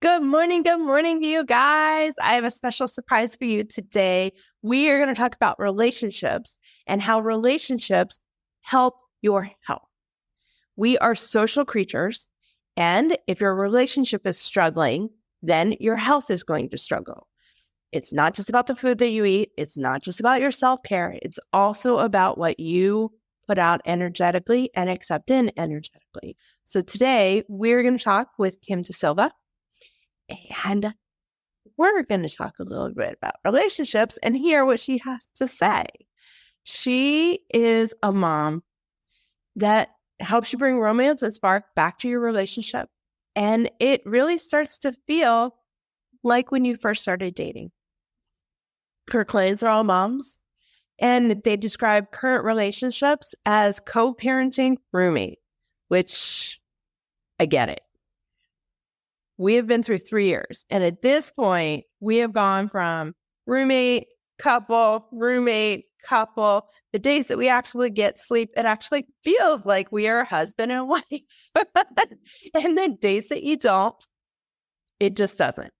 Good morning. Good morning to you guys. I have a special surprise for you today. We are going to talk about relationships and how relationships help your health. We are social creatures. And if your relationship is struggling, then your health is going to struggle. It's not just about the food that you eat. It's not just about your self-care. It's also about what you put out energetically and accept in energetically. So today we're going to talk with Kim DeSilva. And we're going to talk a little bit about relationships and hear what she has to say. She is a mom that helps you bring romance and spark back to your relationship. And it really starts to feel like when you first started dating. Her clients are all moms, and they describe current relationships as co-parenting roommate, which I get it. We have been through 3 years. And at this point, we have gone from roommate, couple. The days that we actually get sleep, it actually feels like we are husband and wife. And the days that you don't, it just doesn't.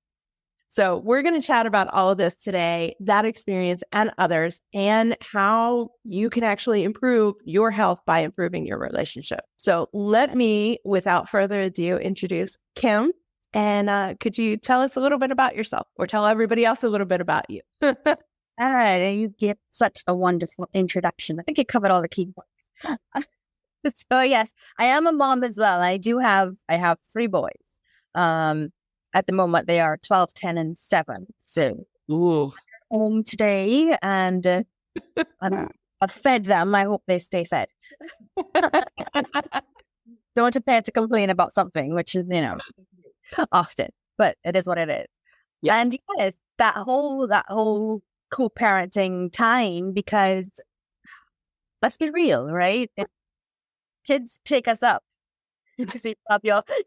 So we're going to chat about all of this today, that experience and others, and how you can actually improve your health by improving your relationship. So let me, without further ado, introduce Kim. And could you tell us a little bit about yourself, or tell everybody else a little bit about you? All right. And you give such a wonderful introduction. I think you covered all the key points. So yes, I am a mom as well. I have 3 boys. At the moment, they are 12, 10, and 7. So home today, and I've fed them. I hope they stay fed. Don't prepare to complain about something, which is, often, but it is what it is. Yeah. And yes, that whole co-parenting time, because let's be real, right? Kids take us up. You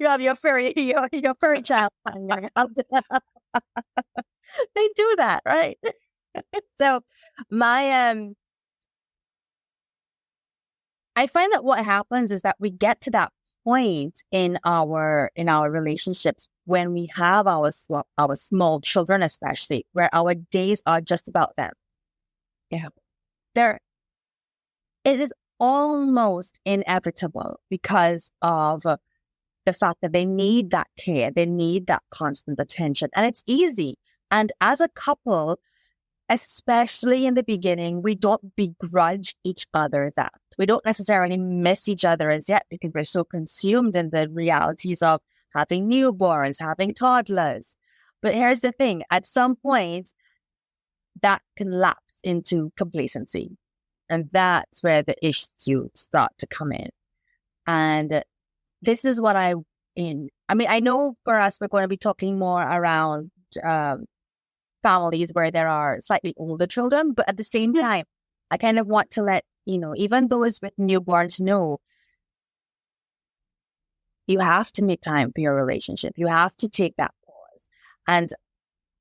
have your furry child. They do that, right? So I find that what happens is that we get to that point in our relationships when we have our small children, especially, where our days are just about them. Yeah, it is almost inevitable because of the fact that they need that care, they need that constant attention, and it's easy. And as a couple, especially in the beginning, we don't begrudge each other that. We don't necessarily miss each other as yet because we're so consumed in the realities of having newborns, having toddlers. But here's the thing, at some point, that can lapse into complacency. And that's where the issues start to come in. And this is what I know for us, we're going to be talking more around families where there are slightly older children, but at the same time, I kind of want to let, even those with newborns know, you have to make time for your relationship. You have to take that pause. And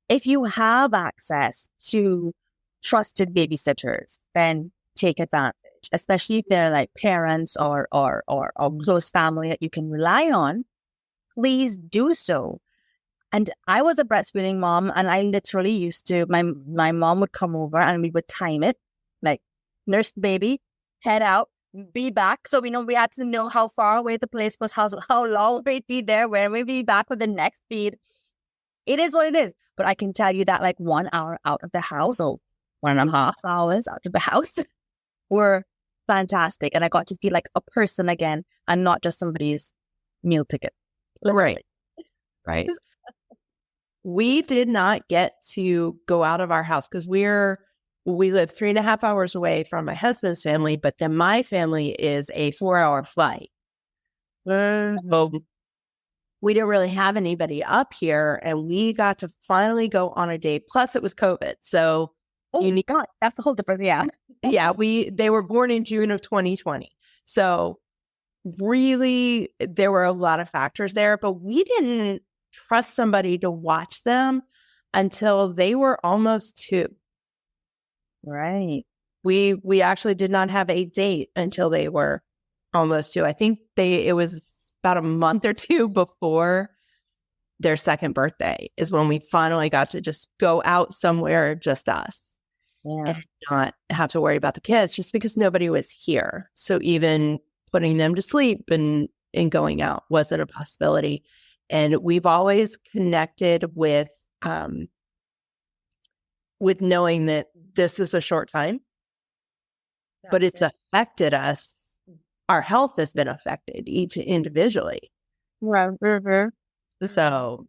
if you have access to trusted babysitters, then take advantage, especially if they're like parents or close family that you can rely on. Please do so. And I was a breastfeeding mom, and I literally used to, my mom would come over and we would time it, like nurse the baby, head out, be back. So we had to know how far away the place was, how long we'd be there, when we'd be back with the next feed. It is what it is. But I can tell you that like 1 hour out of the house, or 1.5 hours out of the house, were fantastic. And I got to feel like a person again and not just somebody's meal ticket. Literally. Right. We did not get to go out of our house because we live 3.5 hours away from my husband's family, but then my family is a 4-hour flight. So we didn't really have anybody up here, and we got to finally go on a date. Plus, it was COVID, so God, that's a whole different. Yeah, yeah. They were born in June of 2020, so really there were a lot of factors there, but we didn't trust somebody to watch them until they were almost 2. Right. We actually did not have a date until they were almost 2. I think it was about a month or 2 before their second birthday is when we finally got to just go out somewhere, just us, and not have to worry about the kids just because nobody was here. So even putting them to sleep and going out wasn't a possibility. And we've always connected with knowing that this is a short time, but it's affected us. Our health has been affected each individually. Right. Mm-hmm. So,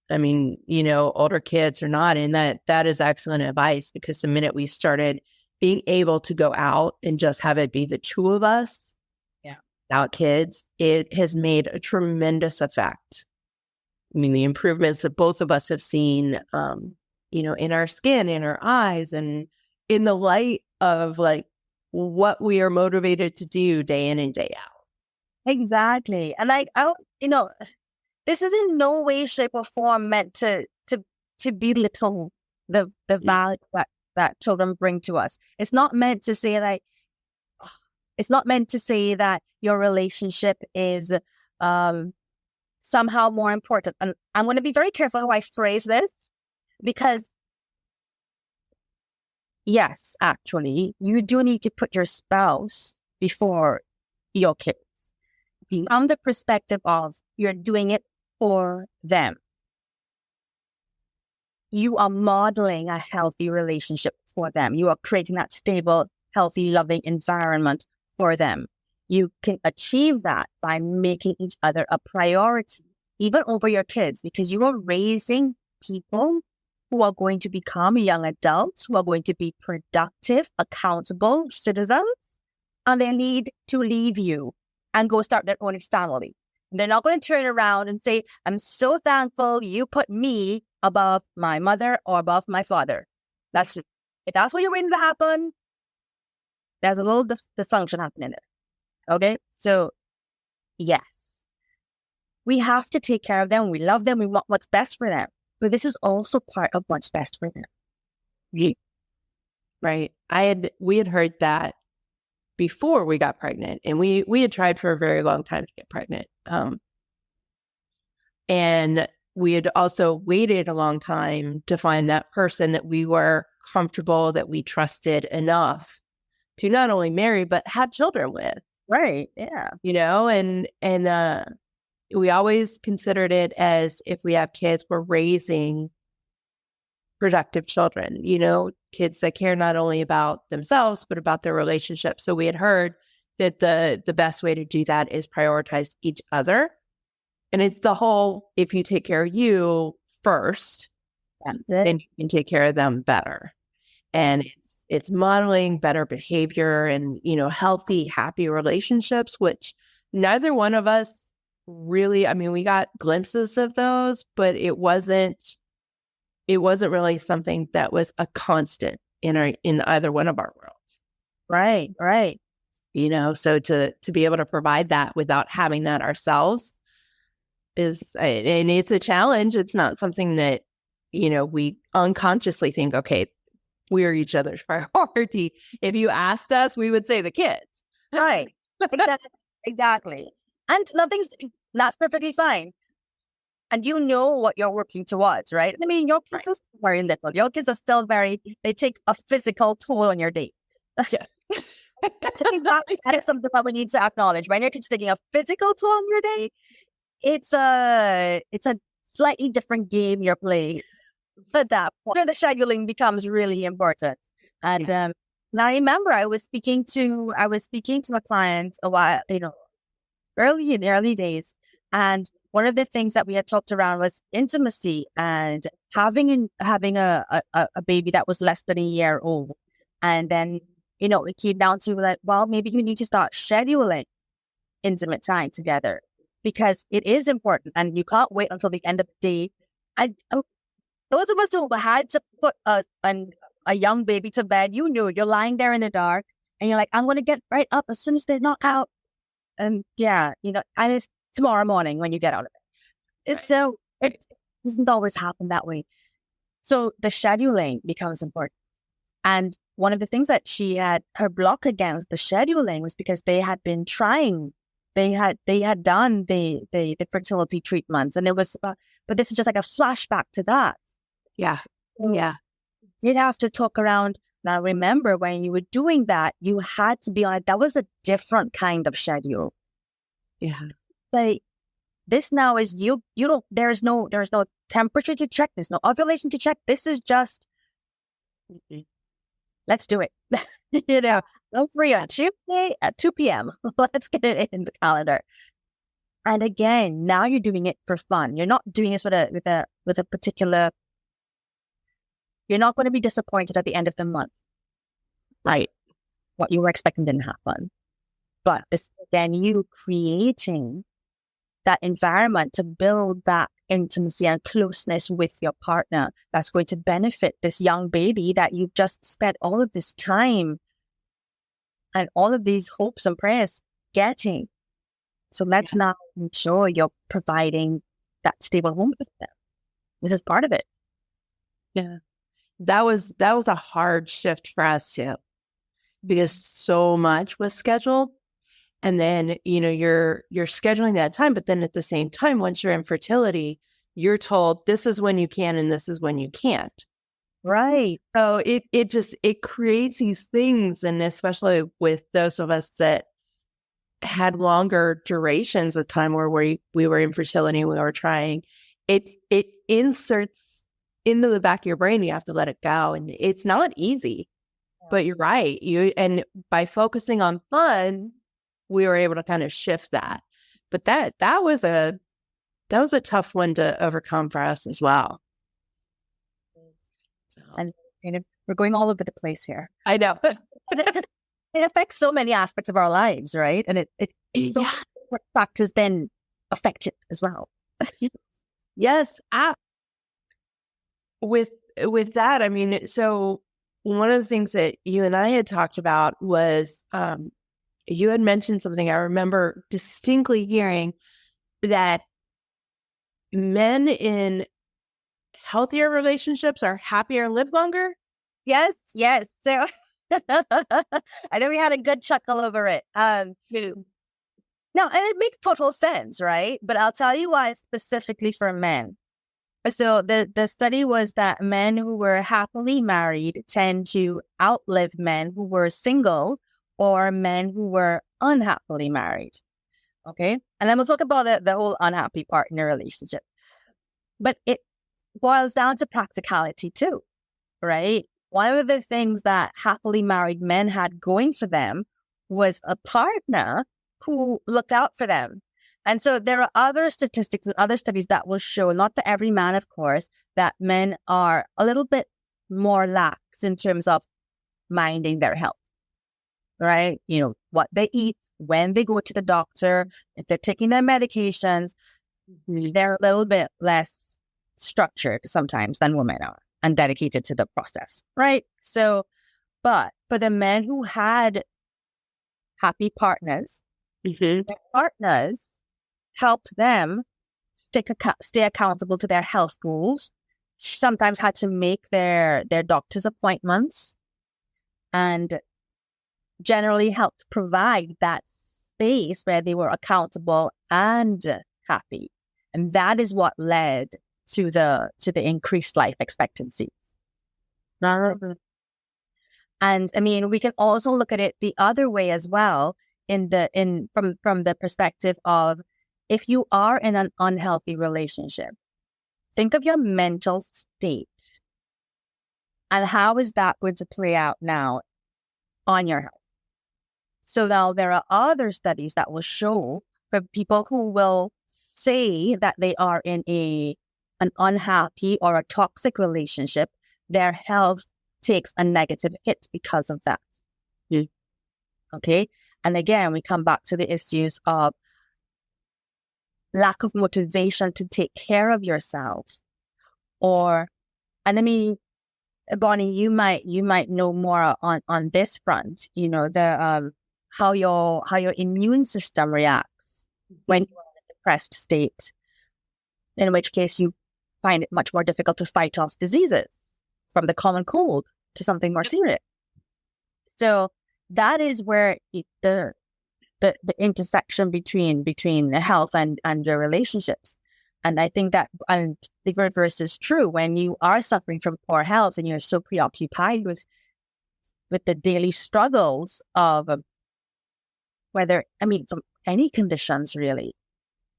I mean, older kids or not, and that is excellent advice, because the minute we started being able to go out and just have it be the two of us, without kids, it has made a tremendous effect. I mean, the improvements that both of us have seen, in our skin, in our eyes, and in the light of like what we are motivated to do day in and day out. Exactly. And like, this is in no way, shape, or form meant to belittle the value that children bring to us. It's not meant to say like, it's not meant to say that your relationship is somehow more important. And I'm going to be very careful how I phrase this, because yes, actually, you do need to put your spouse before your kids, from the perspective of you're doing it for them. You are modeling a healthy relationship for them. You are creating that stable, healthy, loving environment for them. You can achieve that by making each other a priority, even over your kids, because you are raising people who are going to become young adults, who are going to be productive, accountable citizens, and they need to leave you and go start their own family. They're not going to turn around and say, I'm so thankful you put me above my mother or above my father. If that's what you're waiting to happen, there's a little dysfunction happening there. Okay? So, yes, we have to take care of them. We love them. We want what's best for them. But this is also part of what's best for them. Yeah. Right. We had heard that before we got pregnant, and we had tried for a very long time to get pregnant. And we had also waited a long time to find that person that we were comfortable, that we trusted enough to not only marry, but have children with. Right. Yeah. And we always considered it as, if we have kids, we're raising productive children, kids that care not only about themselves, but about their relationship. So we had heard that the best way to do that is prioritize each other. And it's the whole, if you take care of you first, then you can take care of them better. And it's modeling better behavior and, healthy, happy relationships, which neither one of us really, I mean, we got glimpses of those, but it wasn't really something that was a constant in either one of our worlds. Right. So to be able to provide that without having that ourselves and it's a challenge. It's not something that, we unconsciously think, okay, we are each other's priority. If you asked us, we would say the kids. Right. Exactly. And that's perfectly fine. And you know what you're working towards, right? I mean, your kids are still very little. Your kids are still they take a physical toll on your day. Yeah. That is something that we need to acknowledge. When your kid's taking a physical toll on your day, it's a slightly different game you're playing at that point. So the scheduling becomes really important. And now I remember I was speaking to a client a while, early days, and one of the things that we had talked around was intimacy and having a baby that was less than a year old. And then, it came down to like, well, maybe you need to start scheduling intimate time together, because it is important and you can't wait until the end of the day. And those of us who had to put a young baby to bed, you're lying there in the dark and you're like, I'm going to get right up as soon as they knock out. And and it's tomorrow morning when you get out of it. It's so, it doesn't always happen that way. So the scheduling becomes important. And one of the things that she had her block against the scheduling was because they had been trying they had done the fertility treatments, and it was, but this is just like a flashback to that. Yeah. So Yeah. you'd have to talk around. Now, remember when you were doing that, you had to be on it. That was a different kind of schedule. Yeah. Like this now is you don't, there's no temperature to check. There's no ovulation to check. This is just, let's do it. I'm free on Tuesday at 2 p.m. Let's get it in the calendar. And again, now you're doing it for fun. You're not doing this with a particular. You're not going to be disappointed at the end of the month. Right. What you were expecting didn't happen. But this is again you creating that environment to build that intimacy and closeness with your partner that's going to benefit this young baby that you've just spent all of this time and all of these hopes and prayers getting. So let's now make sure you're providing that stable home with them. This is part of it. Yeah. That was a hard shift for us too, because so much was scheduled. And then, you're scheduling that time, but then at the same time, once you're in fertility, you're told this is when you can and this is when you can't. Right. So it creates these things, and especially with those of us that had longer durations of time where we were in fertility and we were trying, it inserts into the back of your brain. You have to let it go, and it's not easy. But you're right. And by focusing on fun, we were able to kind of shift that. But that was a tough one to overcome for us as well. So. And we're going all over the place here. I know. It affects so many aspects of our lives, right? And so what factors then affect it as well. Yes. With that, I mean, so one of the things that you and I had talked about was you had mentioned something I remember distinctly hearing, that men in healthier relationships are happier and live longer. Yes. So I know we had a good chuckle over it. No, and it makes total sense, right? But I'll tell you why specifically for men. So the study was that men who were happily married tend to outlive men who were single or men who were unhappily married. Okay? And then we'll talk about the whole unhappy part in a relationship. But it boils down to practicality too, right? One of the things that happily married men had going for them was a partner who looked out for them. And so there are other statistics and other studies that will show, not for every man, of course, that men are a little bit more lax in terms of minding their health, right? What they eat, when they go to the doctor, if they're taking their medications, they're a little bit less structured sometimes than women are and dedicated to the process, right? So, but for the men who had happy partners, their partners helped them stay accountable to their health goals, sometimes had to make their doctor's appointments, and generally helped provide that space where they were accountable and happy. And that is what led to the increased life expectancies. And I mean, we can also look at it the other way as well, from the perspective of, if you are in an unhealthy relationship, think of your mental state and how is that going to play out now on your health. So now there are other studies that will show for people who will say that they are in an unhappy or a toxic relationship, their health takes a negative hit because of that. Okay. And again, we come back to the issues of lack of motivation to take care of yourself. And I mean, Bonnie, you might know more on this front, how your immune system reacts when you're in a depressed state, in which case you find it much more difficult to fight off diseases, from the common cold to something more serious. So that is where the intersection between the health and your relationships. And I think that, and the reverse is true. When you are suffering from poor health and you're so preoccupied with the daily struggles of from any conditions really,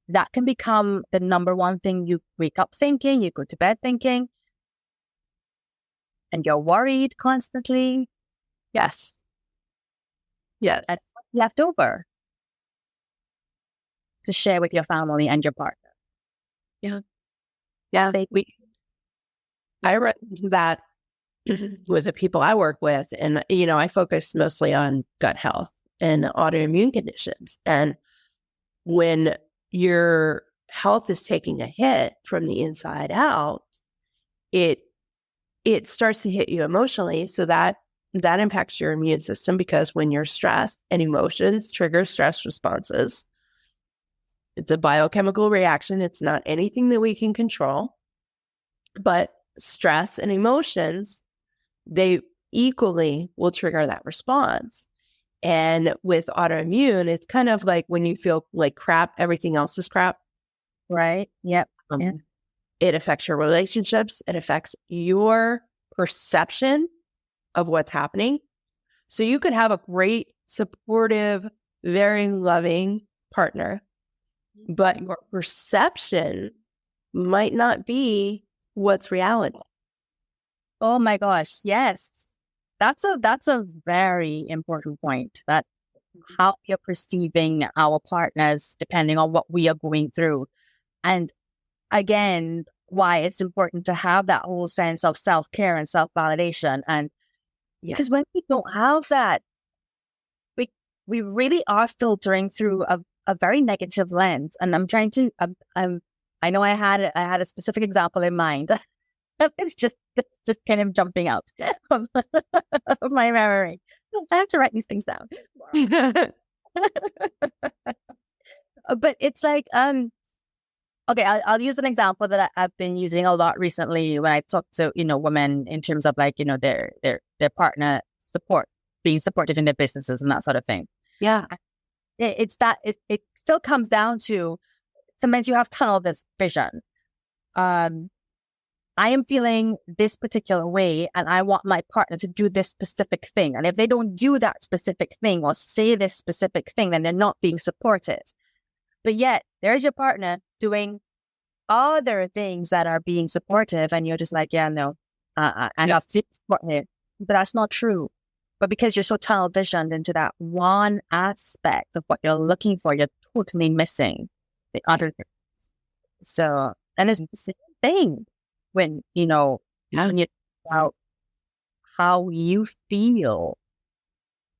that can become the number one thing you wake up thinking, you go to bed thinking, and you're worried constantly. Yes. Yes. And what's left over to share with your family and your partner. Yeah. Yeah. I read that with the people I work with, and, I focus mostly on gut health and autoimmune conditions. And when your health is taking a hit from the inside out, it starts to hit you emotionally. So that impacts your immune system, because when you're stressed, and emotions trigger stress responses, it's a biochemical reaction. It's not anything that we can control, but stress and emotions, they equally will trigger that response. And with autoimmune, it's kind of like when you feel like crap, everything else is crap. Right. Yep. Yeah. It affects your relationships. It affects your perception of what's happening. So you could have a great, supportive, very loving partner, but your perception might not be what's reality. Oh my gosh. Yes. That's a very important point, that how you're perceiving our partners depending on what we are going through. And again, why it's important to have that whole sense of self-care and self-validation. And because when we don't have that, we really are filtering through a very negative lens. And I'm trying to, I know I had a specific example in mind. It's just kind of jumping out of my memory. I have to write these things down. But it's like, okay, I'll use an example that I've been using a lot recently when I talk to, women in terms of like, their partner being supported in their businesses and that sort of thing. Yeah. It's that it still comes down to, sometimes you have tunnel vision. I am feeling this particular way and I want my partner to do this specific thing. And if they don't do that specific thing or say this specific thing, then they're not being supported. But yet there's your partner doing other things that are being supportive. And you're just like, yeah, no, I have to support her. But that's not true. But because you're so tunnel visioned into that one aspect of what you're looking for, you're totally missing the other things. So, and it's the same thing when, when you talk about how you feel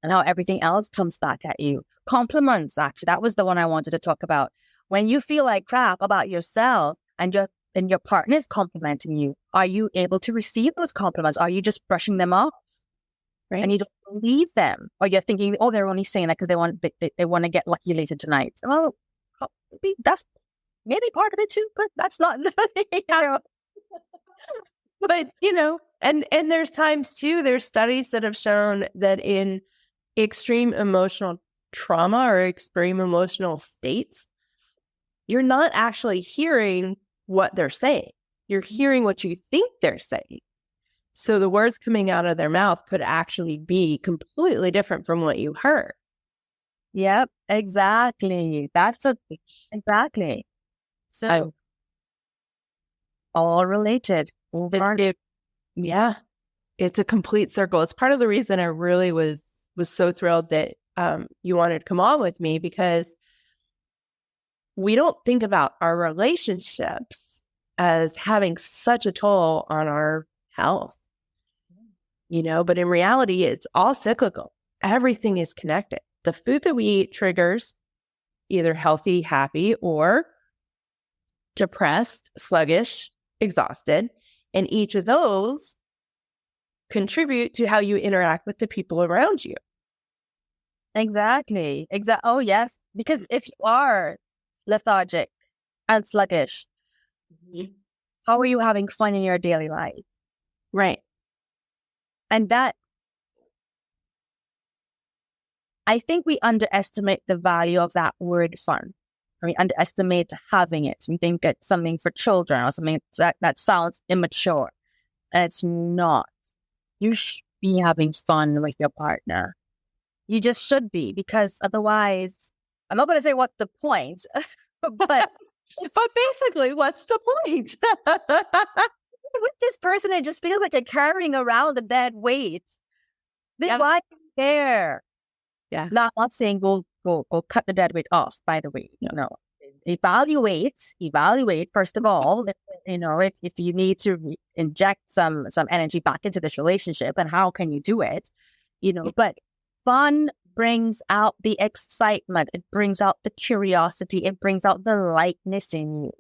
and how everything else comes back at you. Compliments, actually, that was the one I wanted to talk about. When you feel like crap about yourself and your partner is complimenting you, are you able to receive those compliments? Are you just brushing them off? Right. And you don't believe them, or you're thinking, oh, they're only saying that because they want to get lucky later tonight. Well, that's maybe part of it too, but that's not. But and there's times too. There's studies that have shown that in extreme emotional trauma or extreme emotional states, you're not actually hearing what they're saying. You're hearing what you think they're saying. So the words coming out of their mouth could actually be completely different from what you heard. Yep, exactly. Exactly. So all related. Yeah, it's a complete circle. It's part of the reason I really was so thrilled that you wanted to come on with me, because we don't think about our relationships as having such a toll on our health. But in reality, it's all cyclical. Everything is connected. The food that we eat triggers either healthy, happy, or depressed, sluggish, exhausted. And each of those contribute to how you interact with the people around you. Exactly. Oh, yes. Because if you are lethargic and sluggish, how are you having fun in your daily life? Right. And that I think we underestimate the value of that word fun. We underestimate having it. We think it's something for children or something that sounds immature. And it's not. You should be having fun with your partner. You just should be, because otherwise, I'm not going to say what's the point, but basically, what's the point? with this person, it just feels like you're carrying around a dead weight. Then why care? Yeah. Now, I'm not saying go cut the dead weight off, by the way. No. Evaluate first of all, if you need to inject some energy back into this relationship, and how can you do it? But fun brings out the excitement. It brings out the curiosity. It brings out the lightness in you.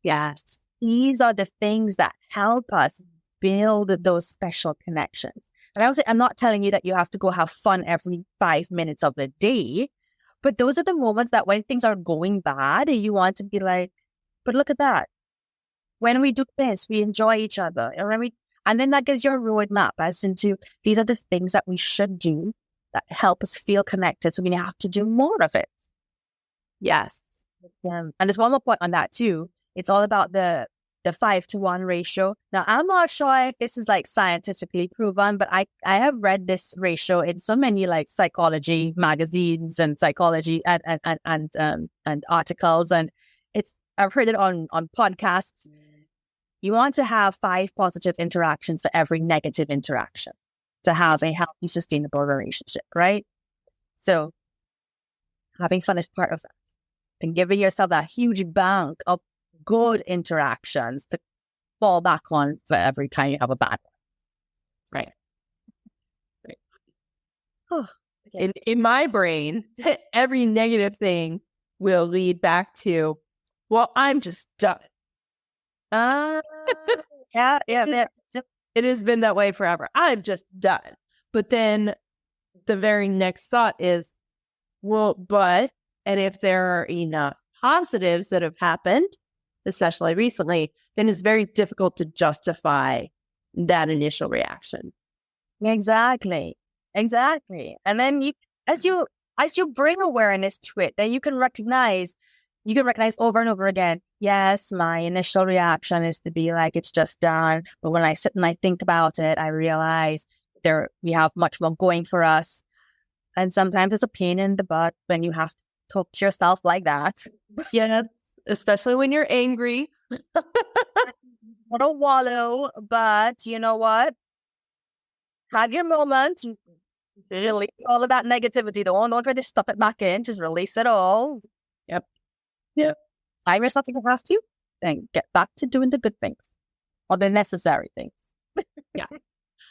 Yes. These are the things that help us build those special connections. And I would say, I'm not telling you that you have to go have fun every 5 minutes of the day, but those are the moments that when things are going bad, you want to be like, but look at that. When we do this, we enjoy each other. And then that gives you a roadmap as into these are the things that we should do that help us feel connected. So we have to do more of it. Yes. And there's one more point on that too. It's all about the 5-to-1 ratio. Now, I'm not sure if this is like scientifically proven, but I have read this ratio in so many like psychology magazines and psychology and articles, and I've heard it on podcasts. You want to have 5 positive interactions for every negative interaction to have a healthy, sustainable relationship, right? So having fun is part of that, and giving yourself that huge bank of good interactions to fall back on for every time you have a bad one. Right. Oh, okay. In my brain, every negative thing will lead back to, well, I'm just done. Yeah. It has been that way forever. I'm just done. But then the very next thought is, and if there are enough positives that have happened, especially recently, then it's very difficult to justify that initial reaction. Exactly. And then as you bring awareness to it, then you can recognize over and over again, yes, my initial reaction is to be like, it's just done. But when I sit and I think about it, I realize we have much more going for us. And sometimes it's a pain in the butt when you have to talk to yourself like that. Yeah. Especially when you're angry. Not a wallow, but you know what? Have your moment. Release all of that negativity. Don't try to stuff it back in. Just release it all. Yep. Time yourself if you have to. Then get back to doing the good things or the necessary things. Yeah.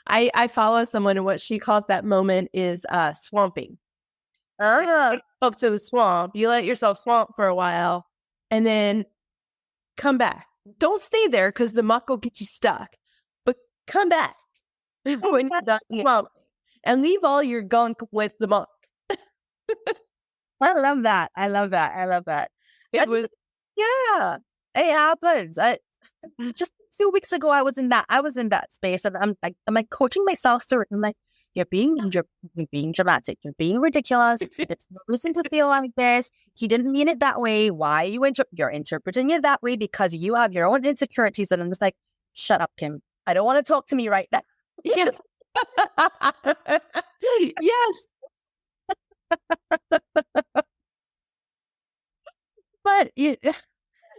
I follow someone, and what she calls that moment is swamping. Up to the swamp. You let yourself swamp for a while, and then come back. Don't stay there because the muck will get you stuck. But come back when you're done swamping, and leave all your gunk with the muck. I love that. Yeah, it happens. Just 2 weeks ago, I was in that space, and I'm like coaching myself through it. I'm like, you're being dramatic. You're being ridiculous. It's no reason to feel like this. He didn't mean it that way. Why you're interpreting it that way because you have your own insecurities. And I'm just like, shut up, Kim. I don't want to talk to me right now. Yeah. Yes. But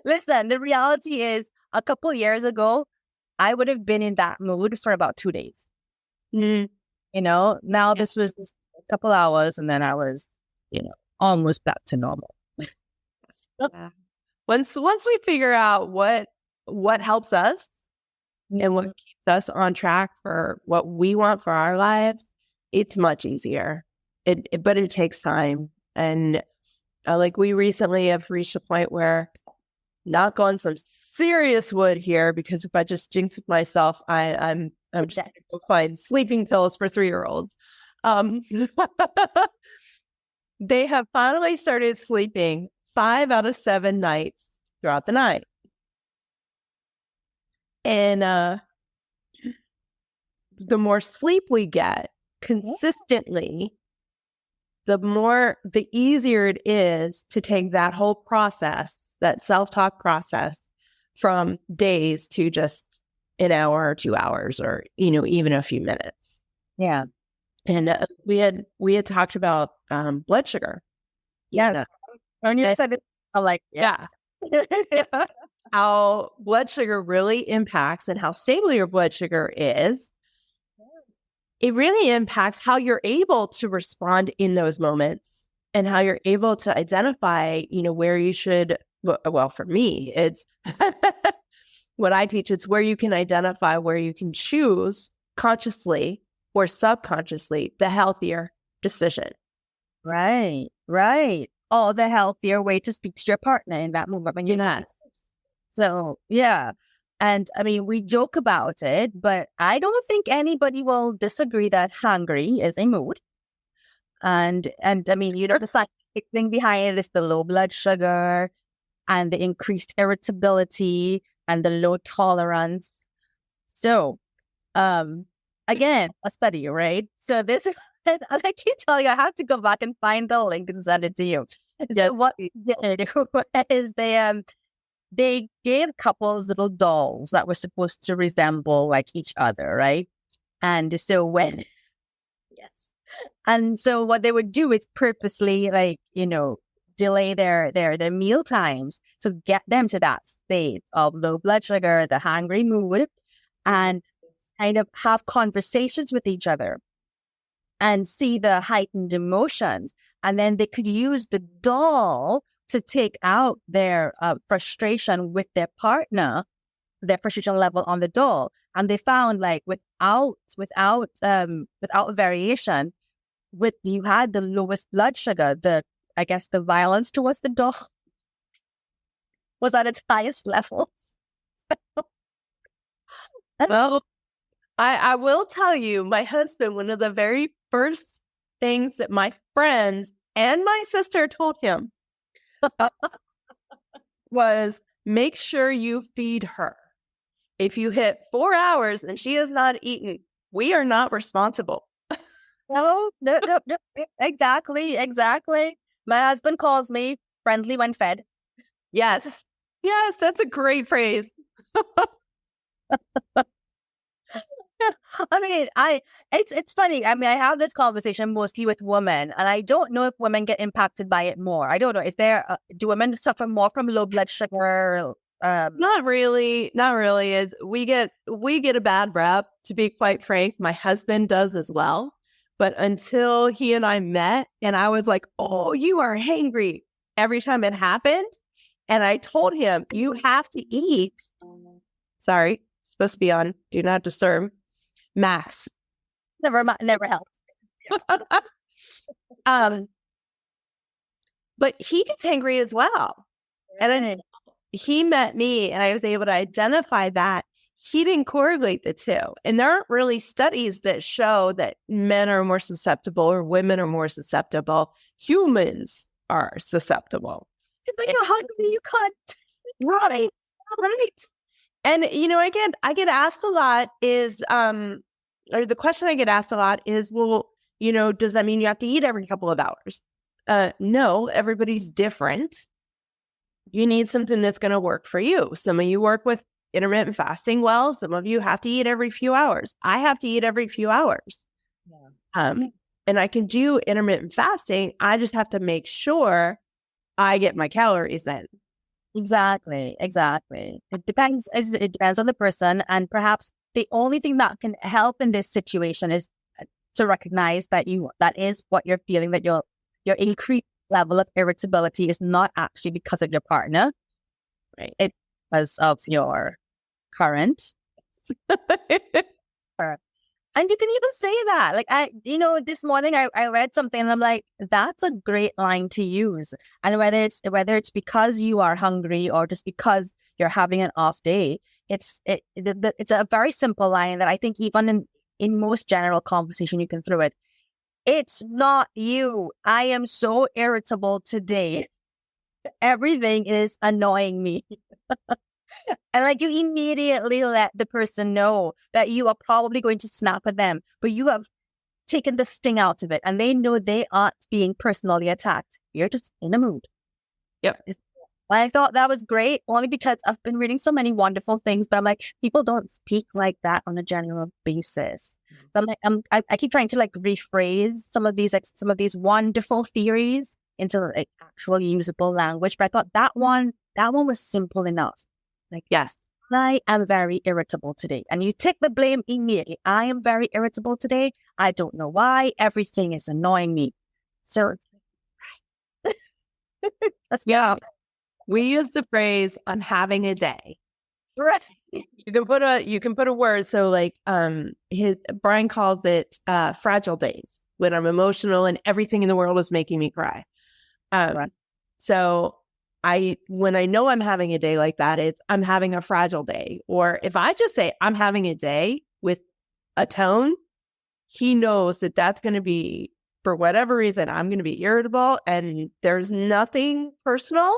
listen, the reality is, a couple years ago, I would have been in that mood for about 2 days. Now this was just a couple hours, and then I was, almost back to normal. Yeah. Once we figure out what helps us and what keeps us on track for what we want for our lives, it's much easier. But it takes time, and like we recently have reached a point where, knock on some serious wood here, because if I just jinx myself, I'm just going to go find sleeping pills for 3-year-olds. They have finally started sleeping 5 out of 7 nights throughout the night. And the more sleep we get consistently, the easier it is to take that whole process, that self-talk process, from days to just an hour or 2 hours, or, even a few minutes. Yeah. And we had talked about blood sugar. Yes. And you said it, I'm like, yeah. How blood sugar really impacts, and how stable your blood sugar is. It really impacts how you're able to respond in those moments, and how you're able to identify, where you should. Well, for me, it's what I teach. It's where you can identify, where you can choose consciously or subconsciously the healthier decision. Right. Or the healthier way to speak to your partner in that moment when you're not. So, yeah. And I mean, we joke about it, but I don't think anybody will disagree that hungry is a mood. And I mean, the scientific thing behind it is the low blood sugar and the increased irritability and the low tolerance. So, again, a study, right? So this, and I keep telling you, I have to go back and find the link and send it to you. Yes. So what they did is they gave couples little dolls that were supposed to resemble like each other, right? And so and so what they would do is purposely, like, delay their meal times to get them to that state of low blood sugar, the hungry mood, and kind of have conversations with each other and see the heightened emotions. And then they could use the doll to take out their frustration with their partner, their frustration level on the doll. And they found, like, without variation, you had the lowest blood sugar, I guess the violence towards the doll was at its highest levels. Well, I will tell you, my husband, one of the very first things that my friends and my sister told him was, make sure you feed her. If you hit 4 hours and she has not eaten, we are not responsible. No, exactly. My husband calls me friendly when fed. Yes, that's a great phrase. I mean, it's funny. I mean, I have this conversation mostly with women, and I don't know if women get impacted by it more. I don't know. Do women suffer more from low blood sugar? Not really. Is we get a bad rep, to be quite frank. My husband does as well. But until he and I met, and I was like, "Oh, you are hangry," every time it happened, and I told him, "You have to eat." Sorry, supposed to be on Do Not Disturb. Max. Never helps. But he gets hangry as well. And then he met me, and I was able to identify that he didn't correlate the two. And there aren't really studies that show that men are more susceptible or women are more susceptible. Humans are susceptible. When you're hungry, you can't. Right. And, I get asked a lot is, or the question I get asked a lot is, well, does that mean you have to eat every couple of hours? No, everybody's different. You need something that's going to work for you. Some of you work with intermittent fasting well. Some of you have to eat every few hours. I have to eat every few hours. Yeah. And I can do intermittent fasting. I just have to make sure I get my calories in. Exactly. It depends on the person, and perhaps the only thing that can help in this situation is to recognize that is what you're feeling, that your increased level of irritability is not actually because of your partner, right? It's because of your current. And you can even say that. Like, this morning I read something and I'm like, that's a great line to use. And whether it's because you are hungry or just because you're having an off day, it's a very simple line that I think even in most general conversation you can throw it. It's not you. I am so irritable today. Everything is annoying me. And like, you immediately let the person know that you are probably going to snap at them, but you have taken the sting out of it, and they know they aren't being personally attacked. You're just in a mood. Yep. I thought that was great, only because I've been reading so many wonderful things, but I'm like, people don't speak like that on a general basis. So I'm like, I keep trying to like rephrase some of these wonderful theories into like actual usable language. But I thought that one was simple enough. Like, Yes. I am very irritable today, and you take the blame immediately. I am very irritable today. I don't know why. Everything is annoying me. So, Yeah. We use the phrase "I'm having a day." right. You can put a word. So like Brian calls it fragile days, when I'm emotional and everything in the world is making me cry. Right. So when I know I'm having a day like that, it's I'm having a fragile day. Or if I just say I'm having a day with a tone, he knows that that's going to be, for whatever reason, I'm going to be irritable, and there's nothing personal.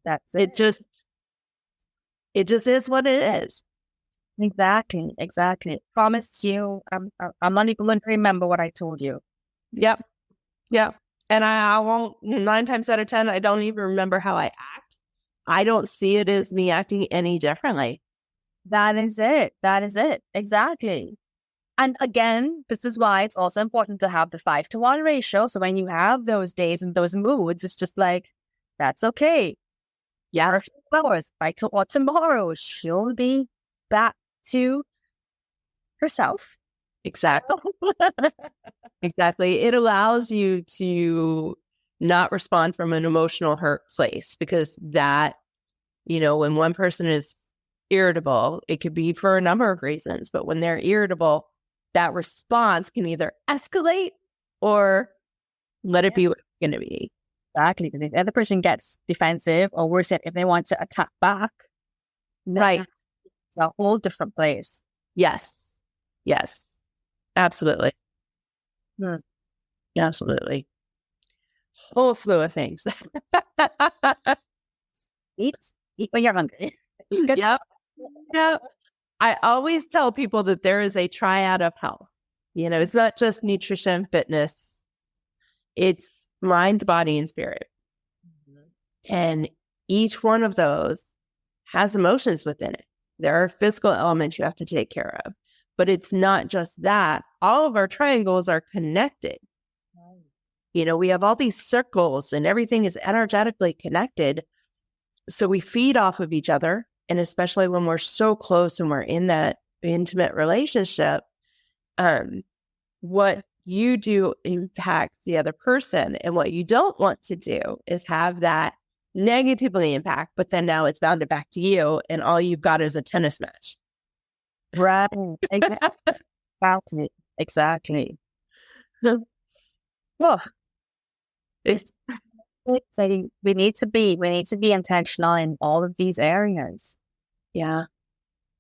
That's it. It just is what it is. Exactly. Promise you, I'm not even going to remember what I told you. Yep. And I won't, 9 times out of 10, I don't even remember how I act. I don't see it as me acting any differently. That is it. Exactly. And again, this is why it's also important to have the 5-to-1 ratio. So when you have those days and those moods, it's just like, that's okay. Yeah. 4 hours by tomorrow, she'll be back to herself. Exactly. Exactly. It allows you to not respond from an emotional hurt place, because that, when one person is irritable, it could be for a number of reasons, but when they're irritable, that response can either escalate or let it be what it's going to be. Exactly. If the other person gets defensive, or worse yet, if they want to attack back, right, it's a whole different place. Yes. Absolutely. Absolutely. Whole slew of things. Eat when you're hungry. Yep. I always tell people that there is a triad of health. It's not just nutrition, fitness. It's mind, body, and spirit. And each one of those has emotions within it. There are physical elements you have to take care of. But it's not just that. All of our triangles are connected. We have all these circles, and everything is energetically connected. So we feed off of each other. And especially when we're so close and we're in that intimate relationship, what you do impacts the other person. And what you don't want to do is have that negatively impact, but then now it's bounded back to you, and all you've got is a tennis match. Right. Exactly. Well, it's exciting. We need to be intentional in all of these areas. Yeah.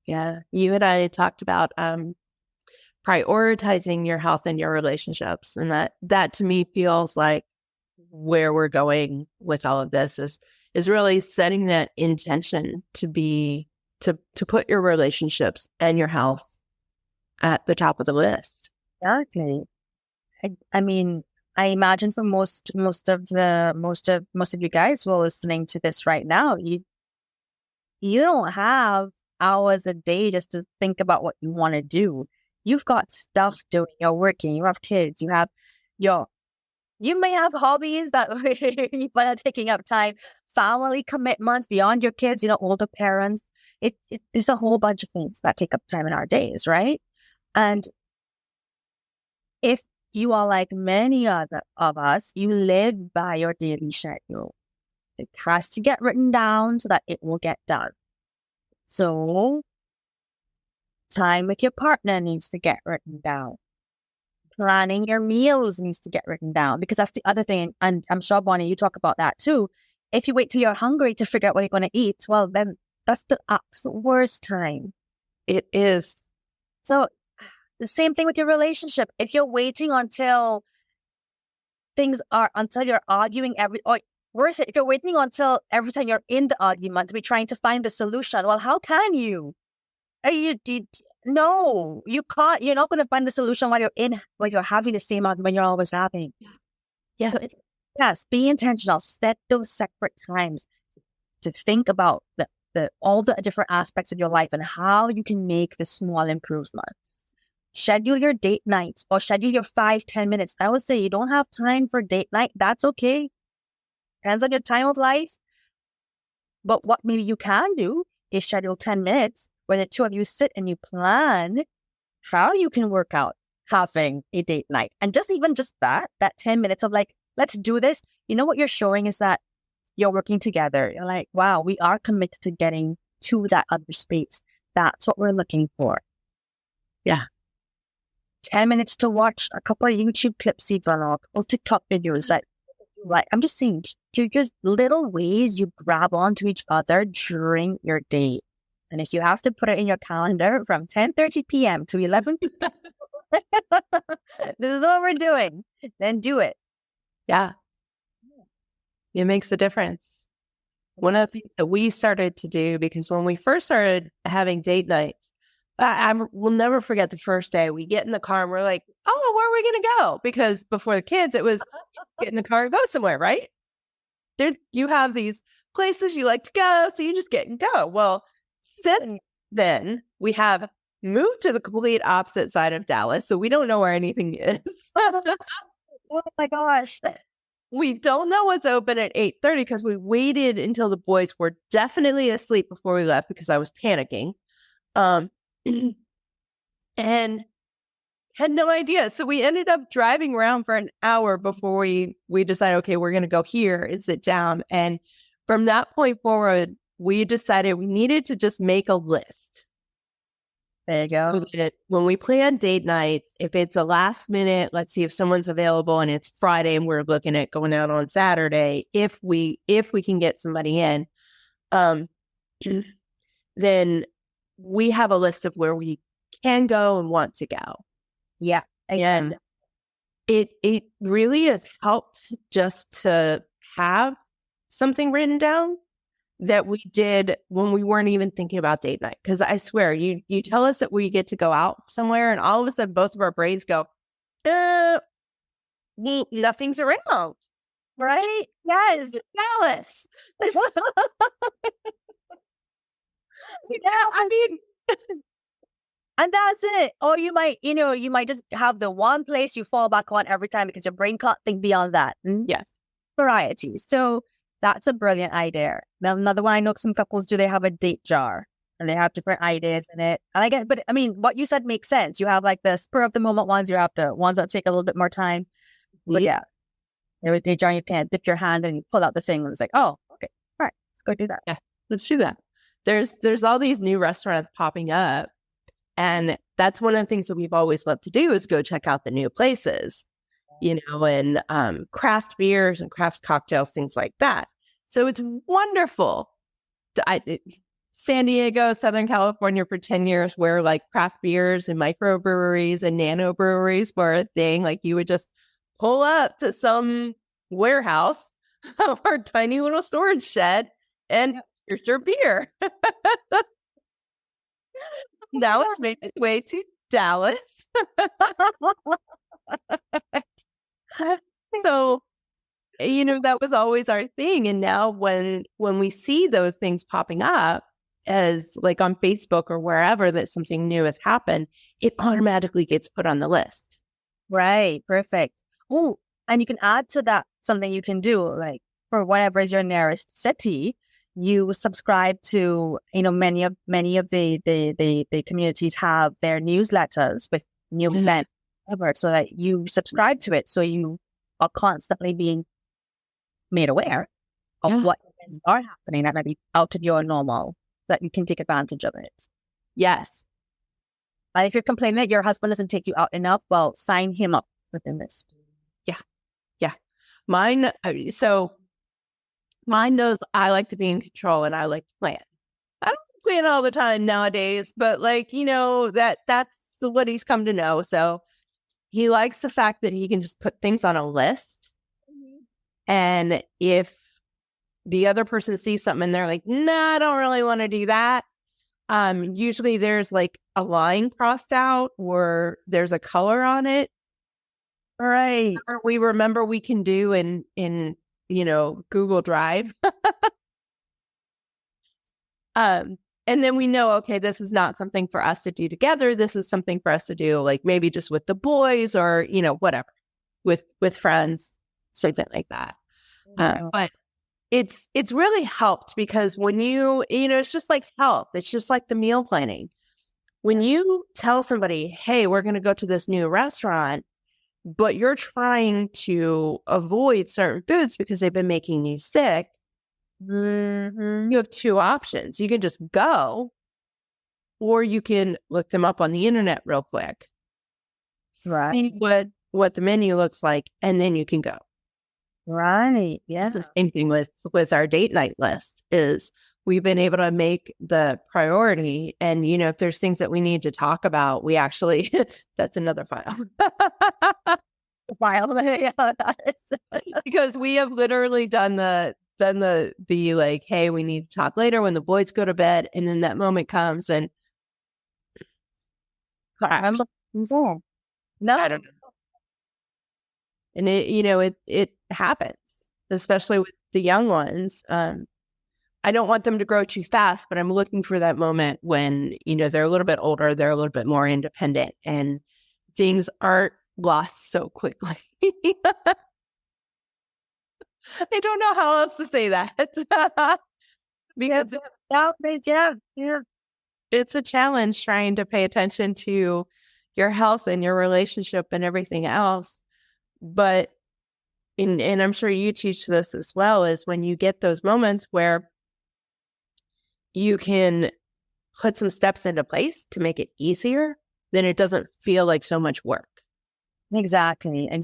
You and I talked about prioritizing your health and your relationships, and that to me feels like where we're going with all of this is really setting that intention to put your relationships and your health at the top of the list. Exactly. I mean, I imagine for most of you guys who are listening to this right now, you don't have hours a day just to think about what you want to do. You've got stuff doing. You're working. You have kids. You may have hobbies that are taking up time. Family commitments beyond your kids. Older parents. There's a whole bunch of things that take up time in our days, right? And if you are like many other of us, you live by your daily schedule. It has to get written down so that it will get done. So time with your partner needs to get written down. Planning your meals needs to get written down, because that's the other thing. And I'm sure, Bonnie, you talk about that too. If you wait till you're hungry to figure out what you're going to eat, well, then that's the absolute worst time. It is. So the same thing with your relationship. If you're waiting until you're arguing or worse, if you're waiting until every time you're in the argument to be trying to find the solution, well, how can you? No, you can't. You're not going to find the solution while you're having the same argument when you're always having. Yeah. So yes, be intentional. Set those separate times to think about all the different aspects of your life and how you can make the small improvements. Schedule your date nights or schedule your 5-10 minutes. I would say you don't have time for date night. That's okay. Depends on your time of life. But what maybe you can do is schedule 10 minutes where the two of you sit and you plan how you can work out having a date night. And just that 10 minutes of like, let's do this. You know what you're showing is that you're working together. You're like, wow, we are committed to getting to that other space. That's what we're looking for. Yeah. 10 minutes to watch a couple of YouTube clips even or TikTok videos. Like I'm just saying, you're just little ways you grab onto each other during your day. And if you have to put it in your calendar from 10:30 p.m. to 11 p.m., this is what we're doing, then do it. Yeah. It makes a difference. One of the things that we started to do, because when we first started having date nights, I will never forget the first day. We get in the car and we're like, oh, where are we going to go? Because before the kids, it was get in the car and go somewhere, right? You have these places you like to go, so you just get and go. Well, since then, we have moved to the complete opposite side of Dallas, so we don't know where anything is. Oh my gosh. We don't know what's open at 8:30 because we waited until the boys were definitely asleep before we left because I was panicking. And had no idea. So we ended up driving around for an hour before we decided, okay, we're going to go here and sit down. And from that point forward, we decided we needed to just make a list. There you go. So that when we plan date nights, if it's a last minute, let's see if someone's available and it's Friday and we're looking at going out on Saturday, if we can get somebody in, then we have a list of where we can go and want to go. Yeah. And it really has helped just to have something written down that we did when we weren't even thinking about date night. Because I swear, you tell us that we get to go out somewhere and all of a sudden both of our brains go, nothing's around. Right? Yes, Dallas. I mean, and that's it. Or you might just have the one place you fall back on every time because your brain can't think beyond that. Yes. Variety. So that's a brilliant idea. Now, another one I know some couples do, they have a date jar and they have different ideas in it. And but I mean, what you said makes sense. You have like the spur of the moment ones, you have the ones that take a little bit more time. But yeah, there a date jar, you can't dip your hand and you pull out the thing and it's like, oh, okay, all right, let's go do that. Yeah, let's do that. There's all these new restaurants popping up. And that's one of the things that we've always loved to do is go check out the new places, and craft beers and craft cocktails, things like that. So it's wonderful. San Diego, Southern California for 10 years where like craft beers and microbreweries and nano breweries were a thing. Like you would just pull up to some warehouse or tiny little storage shed and here's your beer. Now it's made its way to Dallas. So, that was always our thing. And now when we see those things popping up as like on Facebook or wherever that something new has happened, it automatically gets put on the list. Right. Perfect. Oh, and you can add to that something you can do, like for whatever is your nearest city, you subscribe to, many of the communities have their newsletters with new events, so that you subscribe to it. So you are constantly being made aware of what events are happening that might be out of your normal, that you can take advantage of it. Yes. And if you're complaining that your husband doesn't take you out enough, well, sign him up within this. Yeah. Yeah. Mine knows I like to be in control and I like to plan. I don't plan all the time nowadays, but that's what he's come to know. So he likes the fact that he can just put things on a list. And if the other person sees something and they're like, nah, I don't really want to do that. Usually there's like a line crossed out or there's a color on it. Right. Or we remember we can do in Google Drive. And then we know, okay, this is not something for us to do together. This is something for us to do, like maybe just with the boys or, whatever, with friends, something like that. But it's really helped because when it's just like health. It's just like the meal planning. When you tell somebody, hey, we're going to go to this new restaurant, but you're trying to avoid certain foods because they've been making you sick, you have two options. You can just go, or you can look them up on the internet real quick, Right. see what the menu looks like, and then you can go. Right. Yeah. It's the same thing with our date night list. Is we've been able to make the priority, and if there's things that we need to talk about, we actually that's another file. Yeah, Because we have literally done the like, hey, we need to talk later when the boys go to bed, and then that moment comes and remember? No, I don't know. And it happens, especially with the young ones. I don't want them to grow too fast, but I'm looking for that moment when, they're a little bit older, they're a little bit more independent, and things aren't lost so quickly. I don't know how else to say that. Because it's a challenge trying to pay attention to your health and your relationship and everything else. But, and I'm sure you teach this as well, is when you get those moments where you can put some steps into place to make it easier, then it doesn't feel like so much work. Exactly. And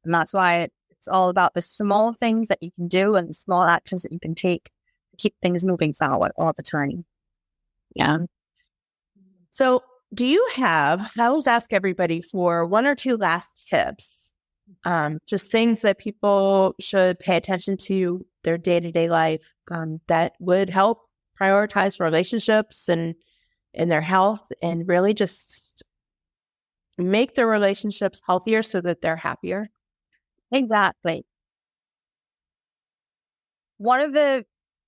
that's why it's all about the small things that you can do and the small actions that you can take to keep things moving forward all the time. Yeah. So I always ask everybody for one or two last tips, just things that people should pay attention to their day-to-day life, that would help prioritize relationships and their health, and really just make their relationships healthier so that they're happier. Exactly. One of the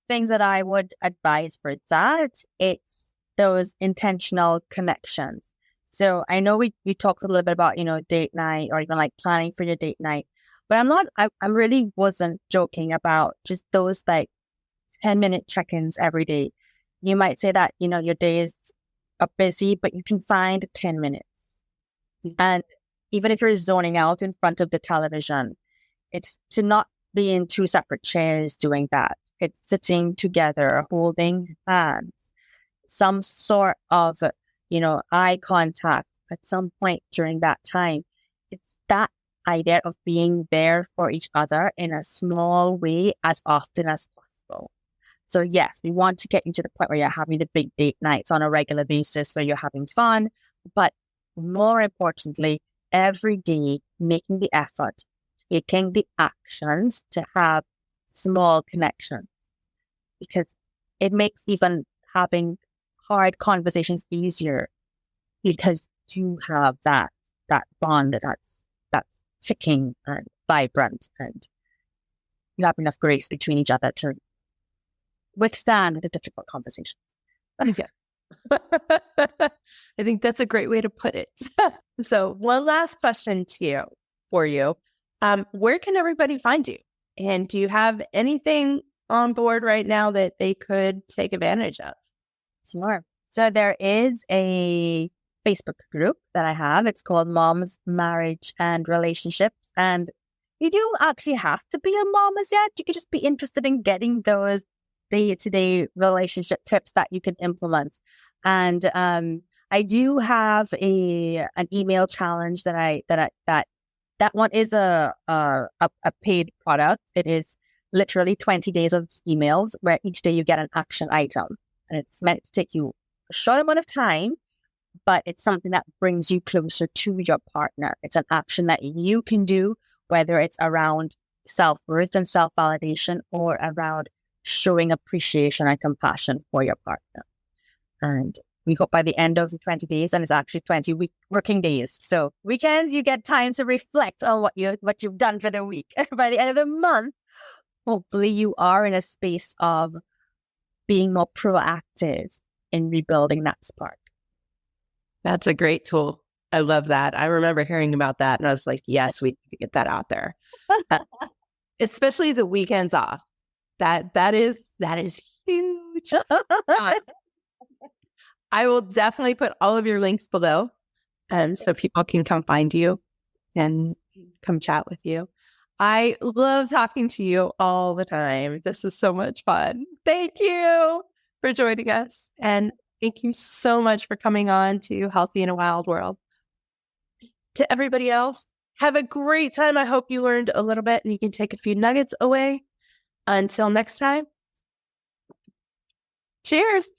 things that I would advise for that, it's those intentional connections. So I know we talked a little bit about, date night or even like planning for your date night, but I really wasn't joking about just those like 10-minute check-ins every day. You might say that, your days are busy, but you can find 10 minutes. And even if you're zoning out in front of the television, it's to not be in two separate chairs doing that. It's sitting together, holding hands, some sort of, eye contact at some point during that time. It's that idea of being there for each other in a small way as often as possible. So yes, we want to get you to the point where you're having the big date nights on a regular basis where you're having fun, but more importantly, every day making the effort, taking the actions to have small connections, because it makes even having hard conversations easier because you have that bond that's ticking and vibrant, and you have enough grace between each other to withstand the difficult conversations. Yeah. I think that's a great way to put it. So one last question for you. Where can everybody find you? And do you have anything on board right now that they could take advantage of? Sure. So there is a Facebook group that I have. It's called Moms, Marriage and Relationships. And you don't actually have to be a mom as yet. You could just be interested in getting those day-to-day relationship tips that you can implement. And I do have an email challenge that one is a paid product. It is literally 20 days of emails where each day you get an action item. And it's meant to take you a short amount of time, but it's something that brings you closer to your partner. It's an action that you can do, whether it's around self-worth and self-validation or around showing appreciation and compassion for your partner. And we hope by the end of the 20 days, and it's actually 20 working days. So weekends, you get time to reflect on what you've done for the week. By the end of the month, hopefully you are in a space of being more proactive in rebuilding that spark. That's a great tool. I love that. I remember hearing about that and I was like, yes, we need to get that out there. Especially the weekends off. That is huge. I will definitely put all of your links below, so people can come find you and come chat with you. I love talking to you all the time. This is so much fun. Thank you for joining us. And thank you so much for coming on to Healthy in a Wild World. To everybody else, have a great time. I hope you learned a little bit and you can take a few nuggets away. Until next time, cheers.